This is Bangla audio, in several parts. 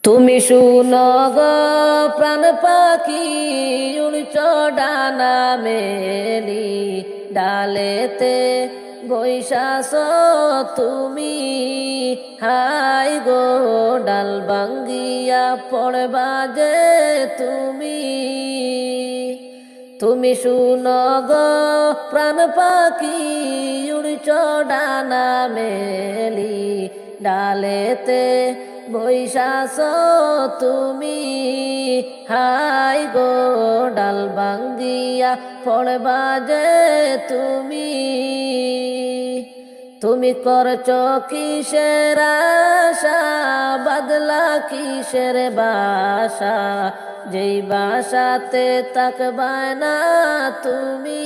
তুমি শুনো গো প্রাণ পাখি উড়ছ ডানা মেলি ডালেতে বৈশাস তুমি হাই গো ডাল ভাঙ্গিয়া পড়বা যে তুমি তুমি শুনো গো প্রাণ পাখি উড়ছ ডানা মেলি ডালেতে বৈশাস তুমি হাই গো ডাল ভাঙ্গিয়া পড়বা যে তুমি তুমি করছ কিসের আশা বদলা কিসের বাসা যেই বাসাতে তাকবায় না তুমি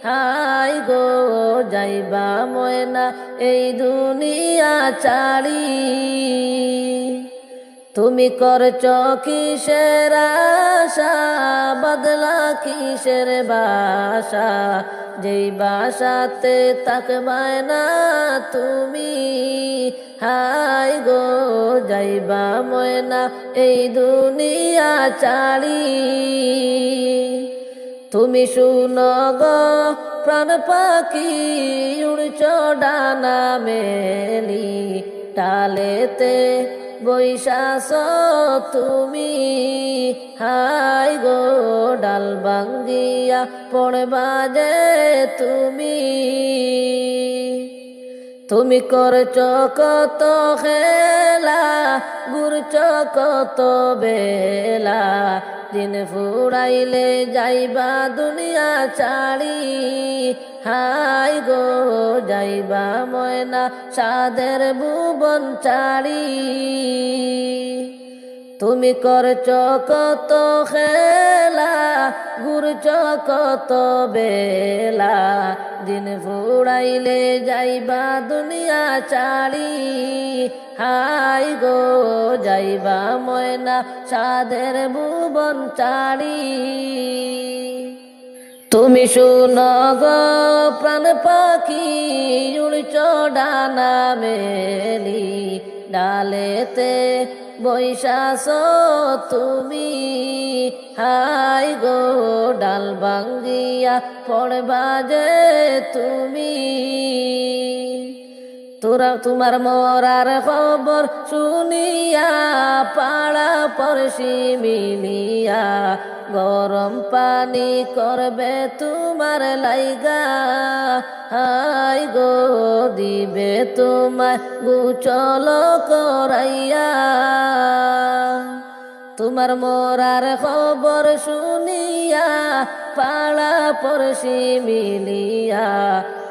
হাই গো যাইবা ময়না এই দুনিয়া ছাড়ি তুমি করছ কিসের আশা বদলা কিসের বাসা যেই বাসাতে তাকবায় না তুমি হাই গো যাইবা ময়না এই দুনিয়া ছাড়ি তুমি শুনো গো প্রাণ পাখি উড়ছ ডানা মেলি ডালেতে বৈশাস তুমি হাই গো ডাল ভাঙ্গিয়া পড়বা যে তুমি তুমি করছ কত খেলা ঘুরছ কত বেলা দিন ফুরাইলে যাইবা দুনিয়া ছাড়ি হাই গো যাইবা ময়না সাদের ভুবন ছাড়ি তুমি করছ কত খেলা ঘুরছ কত বেলা দিন ফুরাইলে যাইবা দুনিয়া ছাড়ি হাই গো যাইবা ময়না সাদের ভুবন ছাড়ি তুমি শুনো গো প্রাণ পাখি উড়ছ ডানা মেলি ডালেতে বৈশাস তুমি হাই গো ডাল ভাঙ্গিয়া পড়বা যে তুমি তোমার মরার খবর শুনিয়া পাড়া পড়শি মিলিয়া গরম পানি করবে তোমার লাইগা হাই গো দিবে তোমায় গুচল করাইয়া তোমার মরার খবর শুনিয়া পাড়া পড়শি মিলিয়া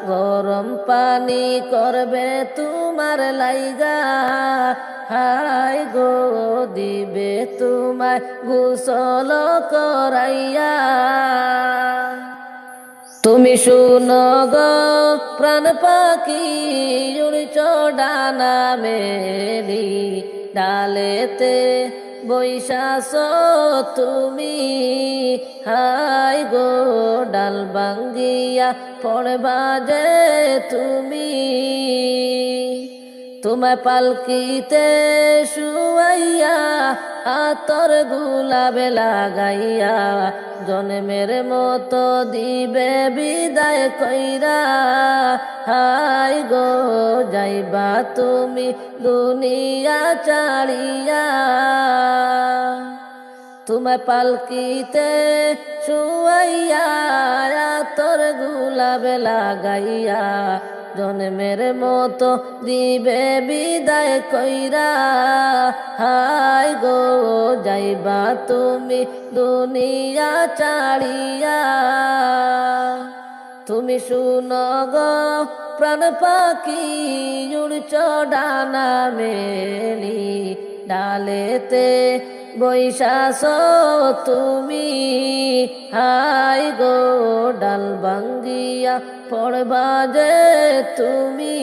গরম পানি করবে তোমার লাইগা হাই গো দিবে তোমায় গোসল করাইয়া তুমি শুনো গো প্রাণ পাখি উড়ছ ডানা মেলি ডালেতে বৈশাস তুমি হাই গো ডাল ভাঙ্গিয়া পড়বা যে তুমি তোমায় পালকিতে শুয়াইয়া আতর গুলাবে লাগাইয়া জন্মের মতো দিবে বিদায় কইরা হাই গো যাইবা তুমি দুনিয়া ছাড়িয়া তোমায় পালকিতে শুয়াইয়া আতর গুলাবে লাগাইয়া জন্মের মতো দিবে বিদায় কইরা হাই গো যাইবা তুমি দুনিয়া ছাড়িয়া তুমি শুনো গো প্রাণ পাখি উড়ছ ডানা মেলি ডালেতে বৈশাস তুমি হাই গো ডাল ভাঙ্গিয়া পড়বা যে তুমি